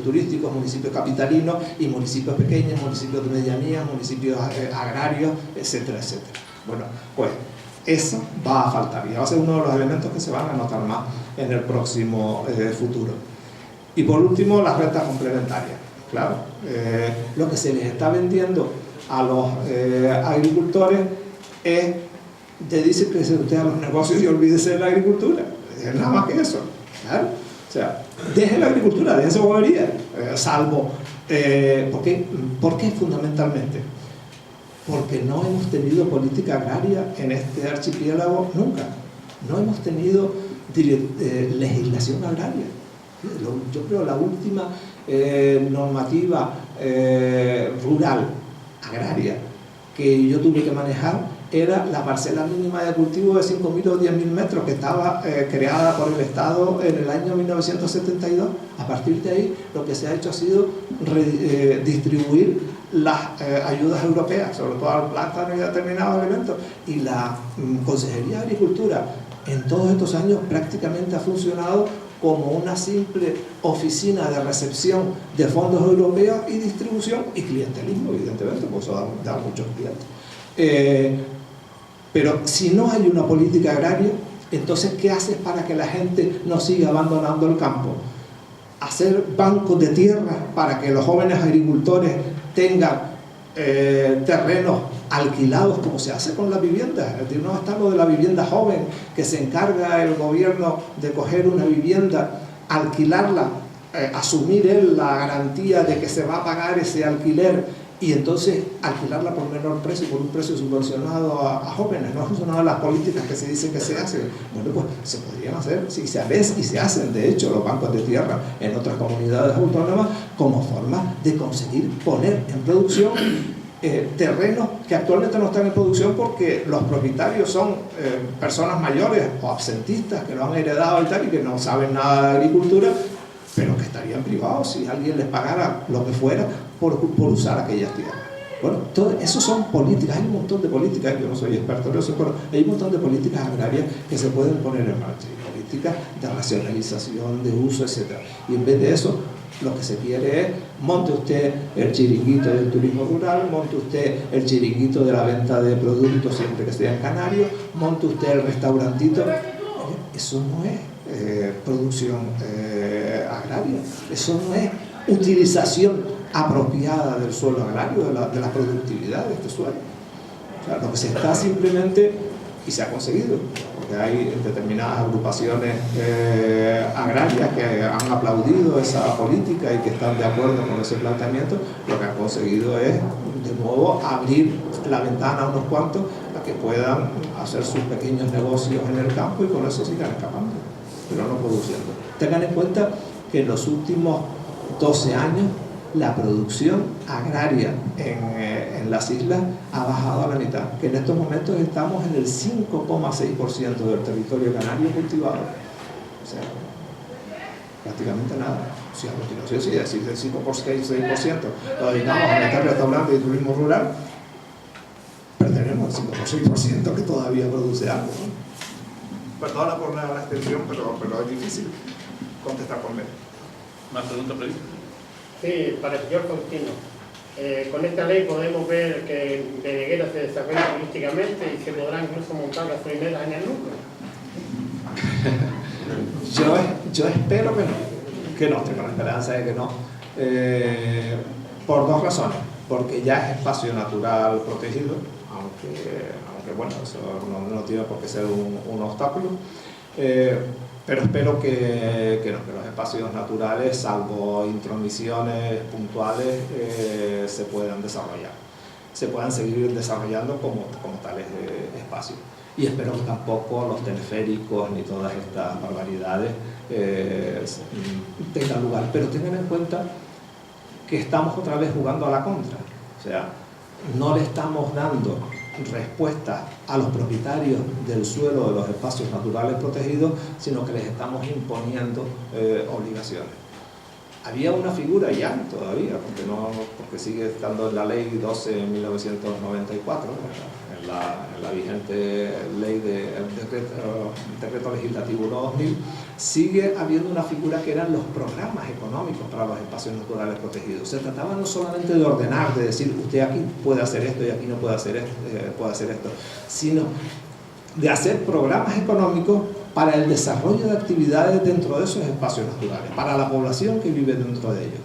turísticos, municipios capitalinos y municipios pequeños, municipios de medianía, municipios agrarios, etcétera, etcétera. Bueno, pues eso va a faltar y va a ser uno de los elementos que se van a notar más en el próximo futuro. Y por último, las rentas complementarias. Claro, lo que se les está vendiendo a los agricultores es dedíquese usted a los negocios y olvídese de la agricultura. Es nada más que eso. Claro. O sea, deje la agricultura, deje esa bobería, salvo... ¿Por qué fundamentalmente? Porque no hemos tenido política agraria en este archipiélago nunca. No hemos tenido legislación agraria. Yo creo que la última normativa rural, agraria, que yo tuve que manejar era la parcela mínima de cultivo de 5.000 o 10.000 metros que estaba creada por el Estado en el año 1972. A partir de ahí lo que se ha hecho ha sido distribuir las ayudas europeas, sobre todo al plátano y a determinados elementos, y la Consejería de Agricultura en todos estos años prácticamente ha funcionado como una simple oficina de recepción de fondos europeos y distribución y clientelismo, evidentemente, porque eso da muchos clientes. Pero si no hay una política agraria, entonces ¿qué haces para que la gente no siga abandonando el campo? Hacer bancos de tierra para que los jóvenes agricultores tengan terrenos alquilados, como se hace con las viviendas. No está lo de la vivienda joven, que se encarga el gobierno de coger una vivienda, alquilarla, asumir él la garantía de que se va a pagar ese alquiler y entonces alquilarla por menor precio, por un precio subvencionado a jóvenes. No han funcionado las políticas que se dicen que se hacen. Bueno, pues se podrían hacer, si se ves y se hacen, de hecho, los bancos de tierra en otras comunidades autónomas como forma de conseguir poner en producción terrenos que actualmente no están en producción porque los propietarios son personas mayores o absentistas que lo han heredado y tal y que no saben nada de agricultura, pero que estarían privados si alguien les pagara lo que fuera por usar aquellas tierras. Bueno, todo eso son políticas, hay un montón de políticas, yo no soy experto en eso, pero hay un montón de políticas agrarias que se pueden poner en marcha, y políticas de racionalización, de uso, etc. Y en vez de eso, lo que se quiere es, monte usted el chiringuito del turismo rural, monte usted el chiringuito de la venta de productos siempre que sea en Canarias, monte usted el restaurantito. Eso no es producción agraria, eso no es utilización apropiada del suelo agrario, de la productividad de este suelo. O sea, lo que se está simplemente, y se ha conseguido, porque hay determinadas agrupaciones agrarias que han aplaudido esa política y que están de acuerdo con ese planteamiento, lo que han conseguido es, de nuevo, abrir la ventana a unos cuantos a que puedan hacer sus pequeños negocios en el campo y con eso sigan escapando, pero no produciendo. Tengan en cuenta que en los últimos 12 años la producción agraria en las islas ha bajado a la mitad, que en estos momentos estamos en el 5,6% del territorio canario cultivado. O sea, prácticamente nada. Si a continuación, si decir el 5,6% lo dedicamos a meter restaurantes y turismo rural, perderemos el 5,6% que todavía produce algo, ¿no? Perdona por la extensión, pero es difícil contestar por medio. ¿Más preguntas, Freddy? Sí, para el señor Faustino. Con esta ley podemos ver que Beneguera se desarrolla turísticamente y se podrá incluso montar gasolineras en el núcleo. Yo espero que no, tengo la esperanza de que no, por dos razones. Porque ya es espacio natural protegido, aunque bueno, eso no tiene por qué ser un obstáculo. Pero espero que los espacios naturales, salvo intromisiones puntuales, se puedan desarrollar, se puedan seguir desarrollando como tales espacios. Y espero que tampoco los teleféricos ni todas estas barbaridades tengan lugar. Pero tengan en cuenta que estamos otra vez jugando a la contra. O sea, no le estamos dando respuestas a los propietarios del suelo de los espacios naturales protegidos, sino que les estamos imponiendo obligaciones. había una figura, y hay todavía, porque sigue estando en la ley 12 de 1994, en la vigente ley del decreto legislativo 1/2000, sigue habiendo una figura que eran los programas económicos para los espacios naturales protegidos. Se trataba no solamente de ordenar, de decir usted aquí puede hacer esto y aquí no puede hacer esto, sino de hacer programas económicos para el desarrollo de actividades dentro de esos espacios naturales, para la población que vive dentro de ellos.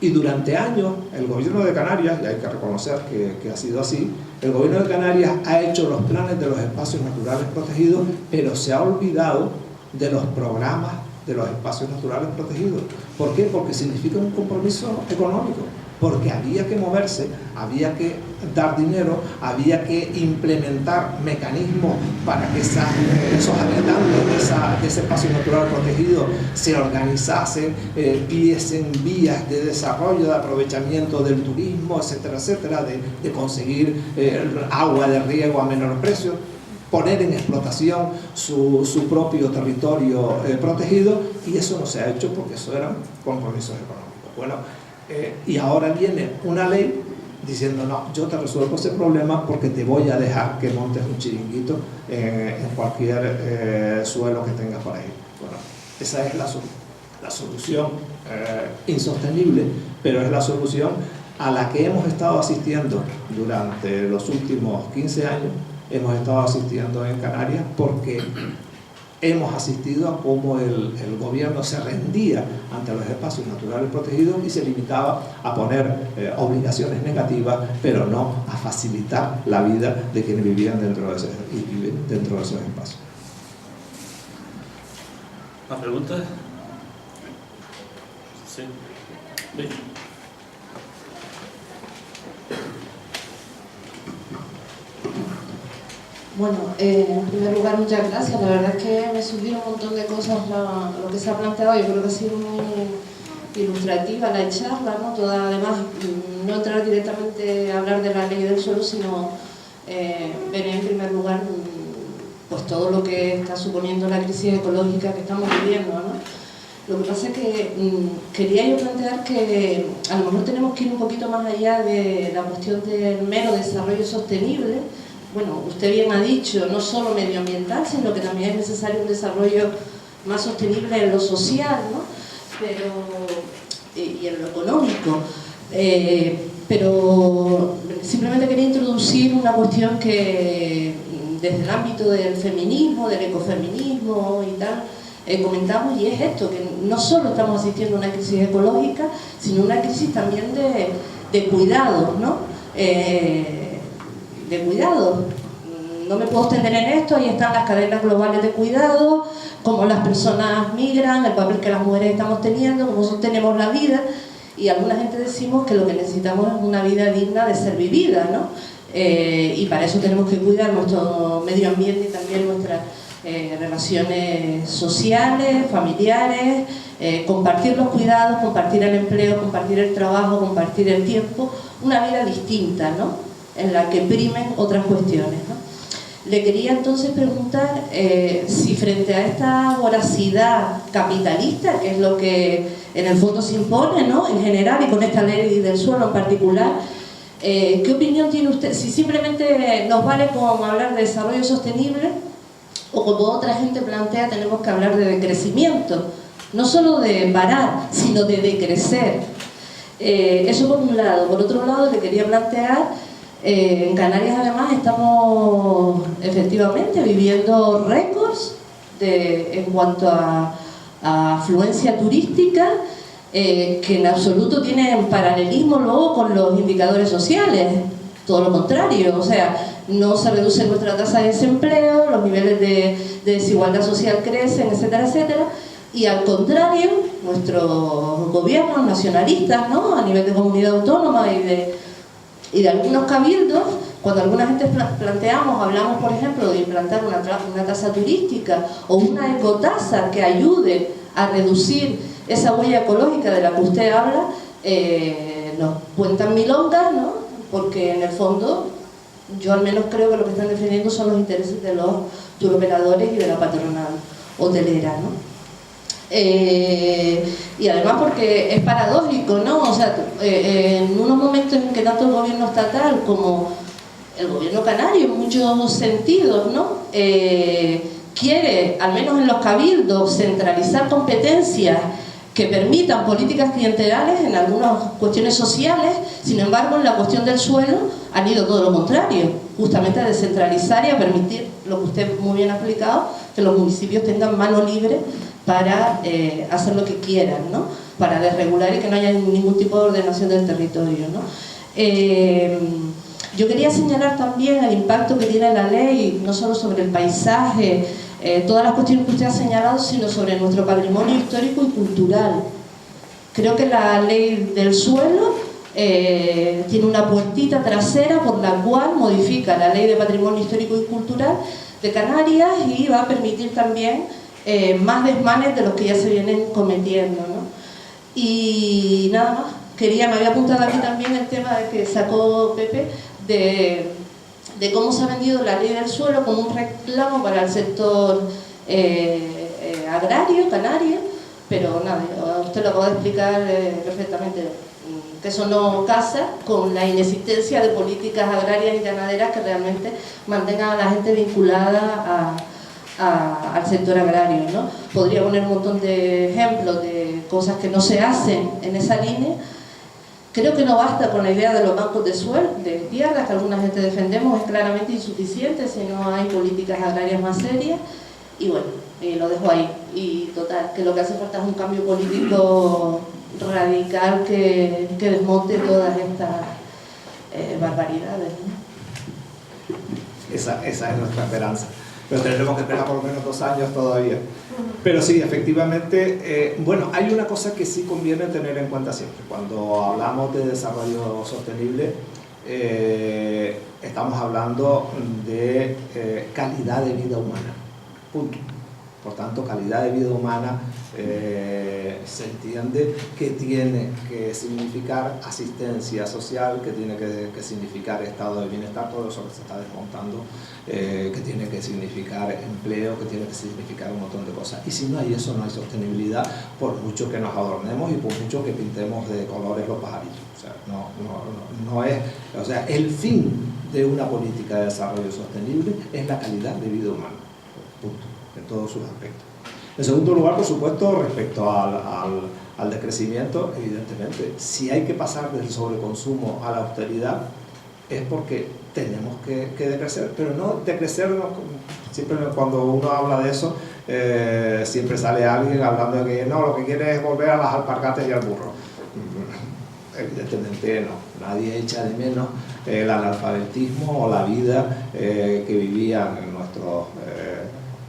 Y durante años, el gobierno de Canarias, y hay que reconocer que ha sido así, el gobierno de Canarias ha hecho los planes de los espacios naturales protegidos, pero se ha olvidado de los programas de los espacios naturales protegidos. ¿Por qué? Porque significa un compromiso económico, porque había que moverse, había que dar dinero, había que implementar mecanismos para que esos habitantes de ese espacio natural protegido se organizasen, viesen vías de desarrollo, de aprovechamiento del turismo, etcétera, etcétera, de conseguir agua de riego a menor precio, poner en explotación su propio territorio protegido, y eso no se ha hecho porque eso eran compromisos económicos. Bueno, y ahora viene una ley diciendo, no, yo te resuelvo ese problema porque te voy a dejar que montes un chiringuito en cualquier suelo que tengas por ahí. Bueno, esa es la solución insostenible, pero es la solución a la que hemos estado asistiendo durante los últimos 15 años. Hemos estado asistiendo en Canarias porque hemos asistido a cómo el gobierno se rendía ante los espacios naturales protegidos y se limitaba a poner obligaciones negativas, pero no a facilitar la vida de quienes vivían dentro de esos espacios. ¿Más preguntas? Sí. Sí. Bueno, en primer lugar, muchas gracias. La verdad es que me surgieron un montón de cosas lo que se ha planteado. Yo creo que ha sido muy ilustrativa la charla, ¿no? Toda, además, no entrar directamente a hablar de la ley del suelo, sino ver en primer lugar pues todo lo que está suponiendo la crisis ecológica que estamos viviendo, ¿no? Lo que pasa es que quería yo plantear que a lo mejor tenemos que ir un poquito más allá de la cuestión del mero desarrollo sostenible. Bueno, usted bien ha dicho, no solo medioambiental, sino que también es necesario un desarrollo más sostenible en lo social, ¿no? Y en lo económico. Pero simplemente quería introducir una cuestión que desde el ámbito del feminismo, del ecofeminismo y tal, comentamos, y es esto, que no solo estamos asistiendo a una crisis ecológica, sino una crisis también de cuidados, ¿no? De cuidado. No me puedo extender en esto, ahí están las cadenas globales de cuidado, cómo las personas migran, el papel que las mujeres estamos teniendo, cómo sostenemos la vida, y alguna gente decimos que lo que necesitamos es una vida digna de ser vivida, ¿no? Y para eso tenemos que cuidar nuestro medio ambiente y también nuestras relaciones sociales, familiares, compartir los cuidados, compartir el empleo, compartir el trabajo, compartir el tiempo, una vida distinta, ¿no? En la que primen otras cuestiones, ¿no? Le quería entonces preguntar si frente a esta voracidad capitalista, que es lo que en el fondo se impone, ¿no? En general, y con esta ley del suelo en particular, ¿qué opinión tiene usted? Si simplemente nos vale como hablar de desarrollo sostenible, o como otra gente plantea, tenemos que hablar de decrecimiento, no solo de parar, sino de decrecer. Eso por un lado. Por otro lado, le quería plantear, en Canarias además estamos efectivamente viviendo récords en cuanto a afluencia turística, que en absoluto tienen paralelismo luego con los indicadores sociales, todo lo contrario, o sea, no se reduce nuestra tasa de desempleo, los niveles de desigualdad social crecen, etcétera, etcétera, y al contrario, nuestros gobiernos nacionalistas, ¿no? A nivel de comunidad autónoma y de algunos cabildos, cuando alguna gente hablamos por ejemplo de implantar una tasa turística o una ecotasa que ayude a reducir esa huella ecológica de la que usted habla, nos cuentan milongas, ¿no? Porque en el fondo yo al menos creo que lo que están defendiendo son los intereses de los turoperadores y de la patronal hotelera, ¿no? Y además porque es paradójico, ¿no? O sea, en unos momentos en que tanto el gobierno estatal como el gobierno canario, en muchos sentidos, ¿no? Quiere, al menos en los cabildos, centralizar competencias que permitan políticas clientelares en algunas cuestiones sociales. Sin embargo, en la cuestión del suelo han ido todo lo contrario, justamente a descentralizar y a permitir, lo que usted muy bien ha explicado, que los municipios tengan mano libre para hacer lo que quieran, ¿no? Para desregular y que no haya ningún tipo de ordenación del territorio, ¿no? Yo quería señalar también el impacto que tiene la ley, no solo sobre el paisaje, todas las cuestiones que usted ha señalado, sino sobre nuestro patrimonio histórico y cultural. Creo que la ley del suelo tiene una puertita trasera por la cual modifica la ley de patrimonio histórico y cultural de Canarias y va a permitir también más desmanes de los que ya se vienen cometiendo, ¿no? Y nada más, me había apuntado aquí también el tema de que sacó Pepe de cómo se ha vendido la ley del suelo como un reclamo para el sector agrario, canario, pero nada, usted lo acaba de explicar perfectamente, que eso no casa con la inexistencia de políticas agrarias y ganaderas que realmente mantengan a la gente vinculada al sector agrario, ¿no? Podría poner un montón de ejemplos de cosas que no se hacen en esa línea. Creo que no basta con la idea de los bancos de suelo, de tierras, que alguna gente defendemos, es claramente insuficiente si no hay políticas agrarias más serias. Y bueno, lo dejo ahí. Y total, que lo que hace falta es un cambio político radical que desmonte todas estas barbaridades, ¿no? Esa es nuestra esperanza. Pero tendremos que esperar por lo menos 2 años todavía. Pero sí, efectivamente, bueno, hay una cosa que sí conviene tener en cuenta siempre. Cuando hablamos de desarrollo sostenible, estamos hablando de calidad de vida humana. Punto. Por tanto, calidad de vida humana se entiende que tiene que significar asistencia social, que tiene que significar estado de bienestar, todo eso que se está desmontando, que tiene que significar empleo, que tiene que significar un montón de cosas. Y si no hay eso, no hay sostenibilidad, por mucho que nos adornemos y por mucho que pintemos de colores los pajaritos. O sea, no es, o sea, el fin de una política de desarrollo sostenible es la calidad de vida humana. Punto. En todos sus aspectos. En segundo lugar, por supuesto, respecto al decrecimiento, evidentemente, si hay que pasar del sobreconsumo a la austeridad, es porque tenemos que decrecer, pero no decrecer, siempre cuando uno habla de eso, siempre sale alguien hablando de que no, lo que quiere es volver a las alpargatas y al burro. Evidentemente no, nadie echa de menos el analfabetismo o la vida que vivían nuestros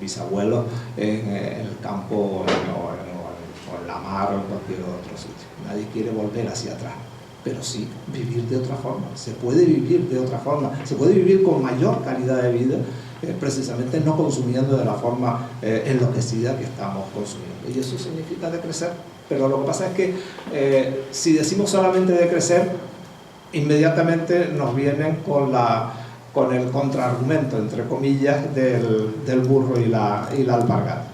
bisabuelos en el campo o en la mar o en cualquier otro sitio. Nadie quiere volver hacia atrás, pero sí vivir de otra forma. Se puede vivir de otra forma, se puede vivir con mayor calidad de vida, precisamente no consumiendo de la forma enloquecida que estamos consumiendo. Y eso significa decrecer. Pero lo que pasa es que si decimos solamente decrecer, inmediatamente nos vienen con el contraargumento, entre comillas, del burro y la alpargata.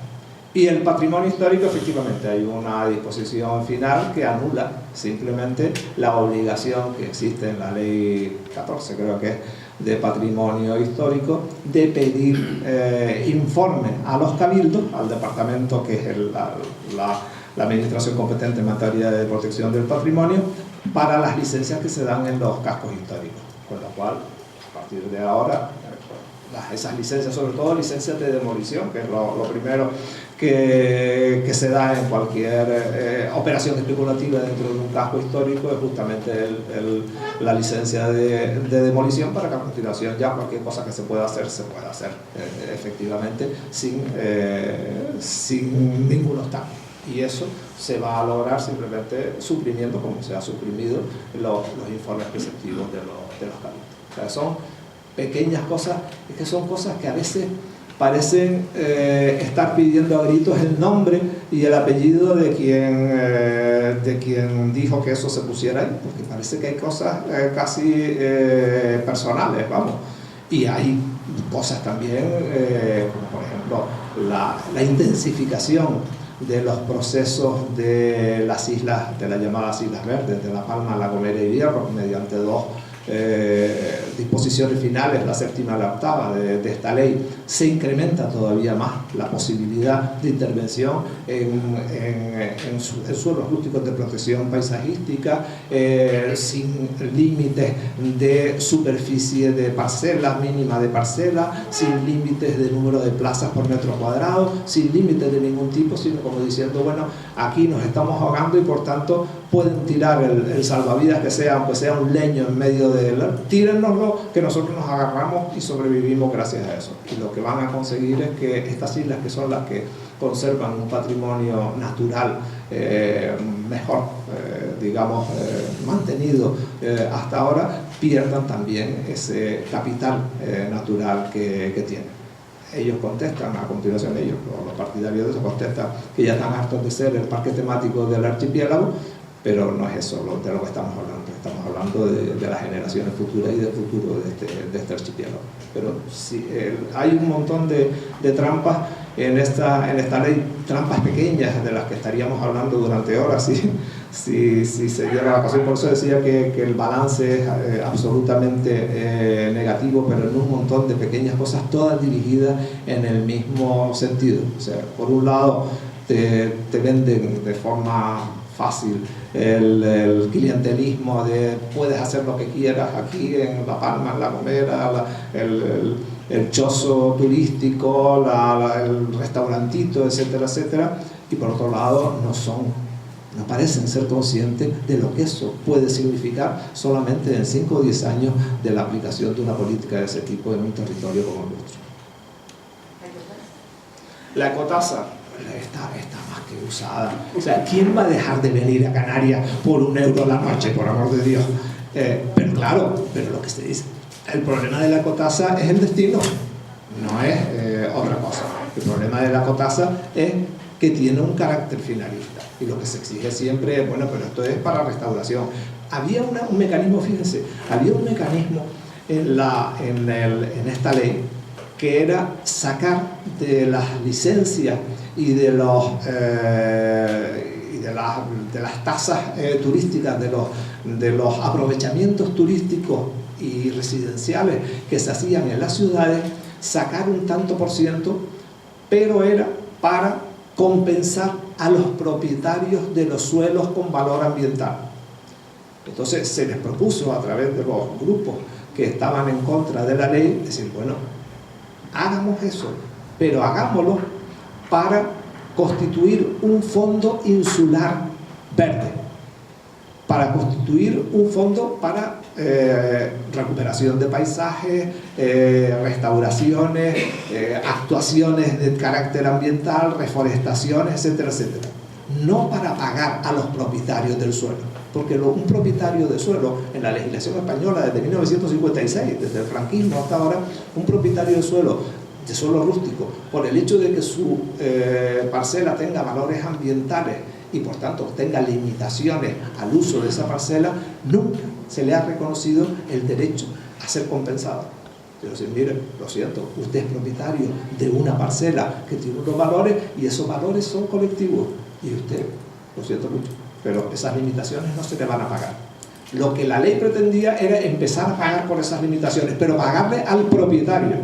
Y el patrimonio histórico, efectivamente, hay una disposición final que anula simplemente la obligación que existe en la ley 14, creo que es, de patrimonio histórico, de pedir informe a los cabildos, al departamento que es la administración competente en materia de protección del patrimonio, para las licencias que se dan en los cascos históricos, con lo cual a partir de ahora esas licencias, sobre todo licencias de demolición, que es lo primero que se da en cualquier operación especulativa dentro de un casco histórico, es justamente la licencia de demolición, para que a continuación ya cualquier cosa que se pueda hacer efectivamente sin ningún obstáculo. Y eso se va a lograr simplemente suprimiendo, como se ha suprimido, los informes preceptivos de los cabildos. O sea, son pequeñas cosas, es que son cosas que a veces parecen estar pidiendo a gritos el nombre y el apellido de quien dijo que eso se pusiera ahí, porque parece que hay cosas casi personales, vamos. Y hay cosas también, como por ejemplo la intensificación de los procesos de las islas, de las llamadas Islas Verdes, de La Palma, La Gomera y Hierro, mediante dos disposiciones finales, la séptima y la octava de esta ley, se incrementa todavía más la posibilidad de intervención en suelos rústicos de protección paisajística, sin límites de superficie de parcela, mínima de parcela, sin límites de número de plazas por metro cuadrado, sin límites de ningún tipo, sino como diciendo, bueno, aquí nos estamos ahogando y por tanto pueden tirar el salvavidas que sea, aunque sea un leño en medio de él, tírennoslo, que nosotros nos agarramos y sobrevivimos gracias a eso. Y lo que van a conseguir es que estas islas, que son las que conservan un patrimonio natural mejor, digamos, mantenido hasta ahora, pierdan también ese capital natural que tienen. Ellos contestan, a continuación ellos, los partidarios de eso contestan que ya están hartos de ser el parque temático del archipiélago, pero no es eso de lo que estamos hablando de las generaciones futuras y del futuro de este archipiélago. Pero sí, hay un montón de trampas en esta ley, trampas pequeñas de las que estaríamos hablando durante horas si se diera la ocasión. Por eso decía que el balance es absolutamente negativo, pero en un montón de pequeñas cosas, todas dirigidas en el mismo sentido. O sea, por un lado te venden de forma fácil el clientelismo de puedes hacer lo que quieras aquí en La Palma, en La Gomera, el chozo turístico, el restaurantito, etcétera, etcétera, y por otro lado no parecen ser conscientes de lo que eso puede significar solamente en 5 o 10 años de la aplicación de una política de ese tipo en un territorio como el nuestro. La ecotasa está más que usada. O sea, ¿quién va a dejar de venir a Canarias por €1 la noche, por amor de Dios? Pero claro, pero lo que se dice, el problema de la ecotasa es el destino, no es otra cosa. El problema de la ecotasa es que tiene un carácter finalista y lo que se exige siempre es, bueno, pero esto es para restauración. Había un mecanismo, fíjense, había un mecanismo en esta ley que era sacar de las licencias y de las tasas turísticas, de los aprovechamientos turísticos y residenciales que se hacían en las ciudades, sacar un tanto por ciento, pero era para compensar a los propietarios de los suelos con valor ambiental. Entonces se les propuso a través de los grupos que estaban en contra de la ley decir, bueno, hagamos eso, pero hagámoslo para constituir un fondo insular verde, para constituir un fondo para recuperación de paisajes, restauraciones, actuaciones de carácter ambiental, reforestaciones, etcétera, etcétera. No para pagar a los propietarios del suelo, porque un propietario de suelo, en la legislación española desde 1956, desde el franquismo hasta ahora, un propietario de suelo rústico, por el hecho de que su parcela tenga valores ambientales y por tanto tenga limitaciones al uso de esa parcela, nunca se le ha reconocido el derecho a ser compensado. Pero si mire, lo siento, usted es propietario de una parcela que tiene unos valores y esos valores son colectivos y usted, lo siento mucho, pero esas limitaciones no se le van a pagar. Lo que la ley pretendía era empezar a pagar por esas limitaciones, pero pagarle al propietario.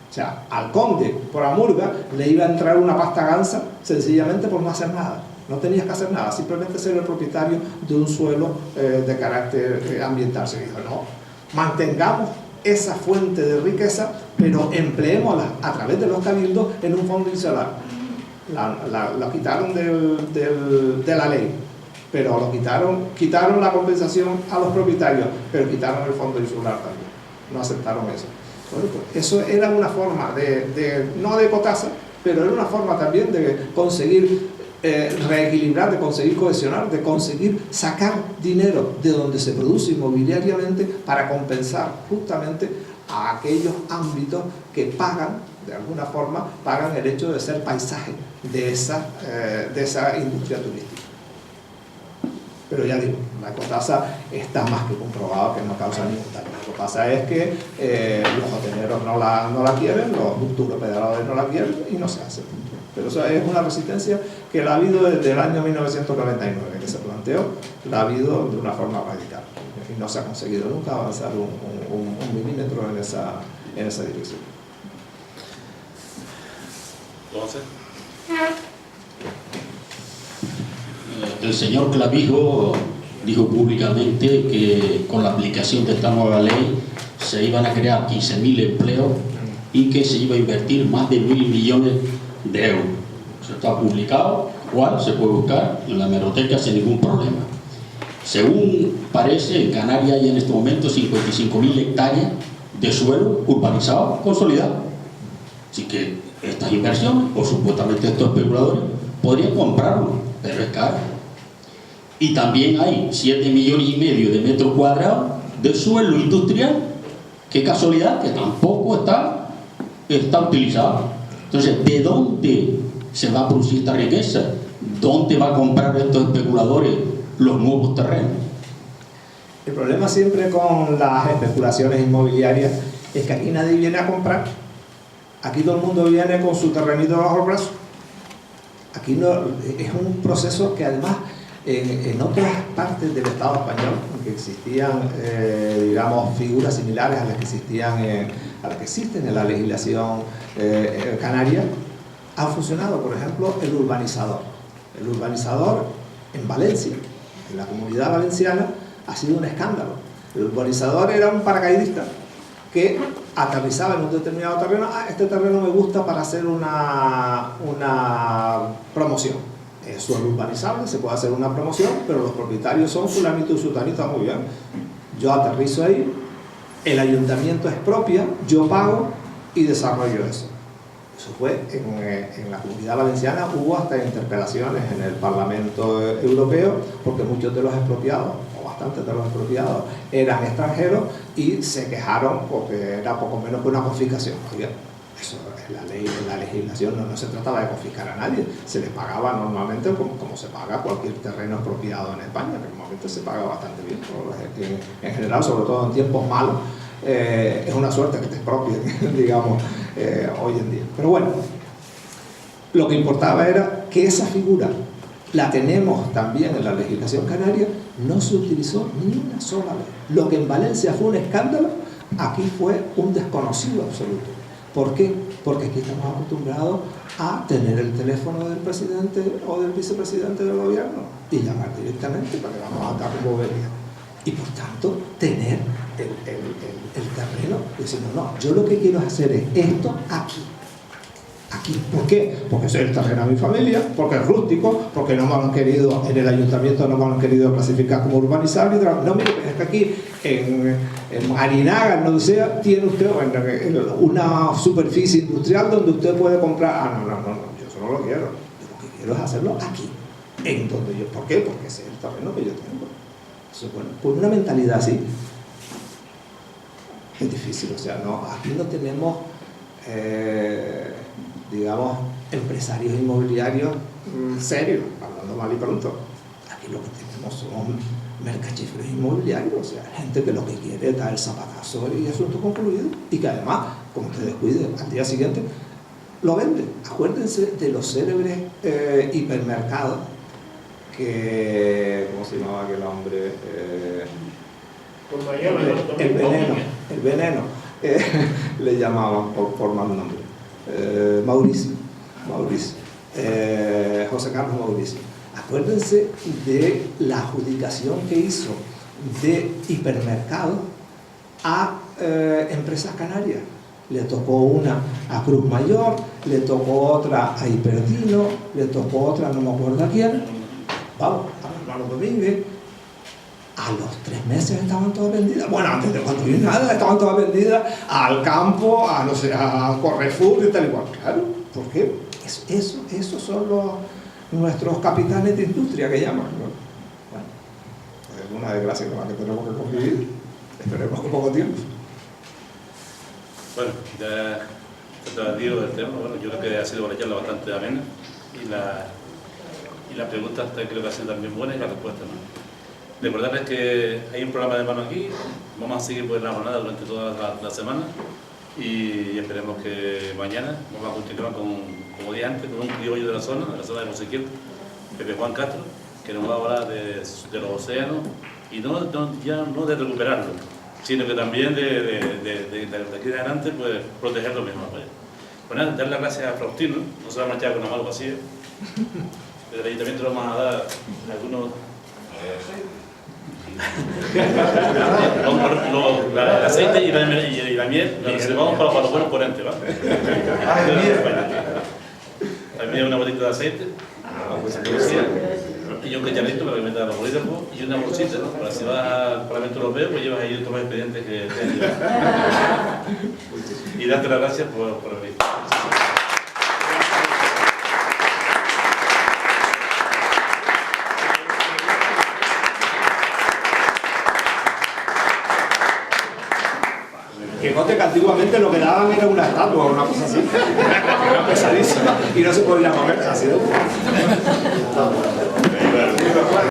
O sea, al conde, por Amurga, le iba a entrar una pasta gansa sencillamente por no hacer nada. No tenías que hacer nada, simplemente ser el propietario de un suelo de carácter ambiental. Se dijo, no, mantengamos esa fuente de riqueza, pero empleémosla a través de los cabildos en un fondo insular. La quitaron de la ley, pero quitaron la compensación a los propietarios, pero quitaron el fondo insular también. No aceptaron eso. Bueno, pues eso era una forma no de ecotasa, pero era una forma también de conseguir reequilibrar, de conseguir cohesionar, de conseguir sacar dinero de donde se produce inmobiliariamente para compensar justamente a aquellos ámbitos que pagan, de alguna forma, pagan el hecho de ser paisaje de esa industria turística. Pero ya digo, la ecotasa está más que comprobado que no causa ningún daño. Lo que pasa es que los hoteleros no la quieren, los turoperadores no la quieren y no se hace. Pero eso es una resistencia que la ha habido desde el año 1999, que se planteó, la ha habido de una forma radical. Y no se ha conseguido nunca avanzar un milímetro en esa dirección. Entonces, el señor Clavijo dijo públicamente que con la aplicación de esta nueva ley se iban a crear 15.000 empleos y que se iba a invertir más de 1.000 millones de euros. Eso está publicado, igual se puede buscar en la hemeroteca sin ningún problema. Según parece, en Canarias hay en este momento 55.000 hectáreas de suelo urbanizado consolidado. Así que estas inversiones, o supuestamente estos especuladores, podrían comprarlo, pero es caro. Y también hay 7,5 millones de metros cuadrados de suelo industrial, qué casualidad, que tampoco está utilizado. Entonces, ¿de dónde se va a producir esta riqueza? ¿Dónde va a comprar estos especuladores los nuevos terrenos? El problema siempre con las especulaciones inmobiliarias es que aquí nadie viene a comprar. Aquí todo el mundo viene con su terrenito bajo el brazo. Aquí no, es un proceso que además en otras partes del Estado español, que existían, digamos, figuras similares a las que existen en la legislación canaria, ha funcionado. Por ejemplo, el urbanizador. El urbanizador en Valencia, en la Comunidad Valenciana, ha sido un escándalo. El urbanizador era un paracaidista que aterrizaba en un determinado terreno. Este terreno me gusta para hacer una promoción. Es suelo urbanizable, se puede hacer una promoción, pero los propietarios son fulanito y sutanito, muy bien. Yo aterrizo ahí, el ayuntamiento expropia, yo pago y desarrollo eso. Eso fue en la Comunidad Valenciana, hubo hasta interpelaciones en el Parlamento Europeo, porque muchos de los expropiados, o bastantes de los expropiados, eran extranjeros y se quejaron porque era poco menos que una confiscación. Oye, eso es la ley, la legislación, no se trataba de confiscar a nadie, se les pagaba normalmente como se paga cualquier terreno expropiado en España, que normalmente se paga bastante bien, en general, sobre todo en tiempos malos. Es una suerte que te expropien, digamos, hoy en día. Pero bueno, lo que importaba era que esa figura la tenemos también en la legislación canaria, no se utilizó ni una sola vez. Lo que en Valencia fue un escándalo, aquí fue un desconocido absoluto. ¿Por qué? Porque aquí estamos acostumbrados a tener el teléfono del presidente o del vicepresidente del gobierno y llamar directamente para que vamos a dar bobería. Y por tanto, tener el terreno, diciendo, no, yo lo que quiero hacer es esto aquí. Aquí. ¿Por qué? Porque es el terreno de mi familia, porque es rústico, porque no me han querido, en el ayuntamiento no me han querido clasificar como urbanizable. No, mire, es que aquí en Marinaga, en donde sea, tiene usted una superficie industrial donde usted puede comprar. No, yo eso no lo quiero. Yo lo que quiero es hacerlo aquí, en donde yo. ¿Por qué? Porque ese es el terreno que yo tengo. Entonces, bueno, pues una mentalidad así es difícil. O sea, no, aquí no tenemos, digamos, empresarios inmobiliarios serios, hablando mal y pronto. Aquí lo que tenemos son mercachifres inmobiliarios, o sea, gente que lo que quiere es dar el zapatazo y asunto concluido, y que además, como te descuide, al día siguiente lo vende. Acuérdense de los célebres hipermercados que, ¿cómo se llamaba aquel hombre? El veneno, le llamaban por mal nombre. Mauricio, José Carlos Mauricio. Acuérdense de la adjudicación que hizo de hipermercado a empresas canarias. Le tocó una a Cruz Mayor, le tocó otra a Hiperdino, le tocó otra, no me acuerdo a quién. Vamos, a Hermano Domínguez. A los 3 meses estaban todas vendidas. Bueno, antes de construir nada, estaban todas vendidas al campo, a, no sé, a Carrefour y tal y cual. Claro, ¿por qué? Esos son nuestros capitanes de industria que llaman, ¿no? Bueno, es una desgracia con la que tenemos que convivir. Esperemos que poco tiempo. Bueno, ya se debatido del tema. Bueno, yo creo que ha sido una charla bastante amena y la pregunta creo que ha sido también buena y la respuesta, ¿no? Recordarles que hay un programa de mano aquí, vamos a seguir pues la jornada durante toda la semana y esperemos que mañana vamos a continuar con, como dije antes, con un criollo de la zona de Monsequiel, Pepe Juan Castro, que nos va a hablar de los océanos y ya no de recuperarlos, sino que también de aquí en adelante pues protegerlos mejor. Pues nada, dar las gracias a Faustino, no se va a marchar con una mano vacía. Desde el ayuntamiento le vamos a dar algunos el aceite y la miel, la reservamos para los buenos ponentes, ¿vale? También una botita de aceite, y un cacharrito para que metas a los bolígrafos, y una bolsita, ¿no? Para si vas al Parlamento Europeo, pues llevas ahí todos los expedientes que te han llevado. Y darte las gracias por venir. Que note que antiguamente lo que daban era una estatua o una cosa así. Era pesadísima y no se podía mover, así de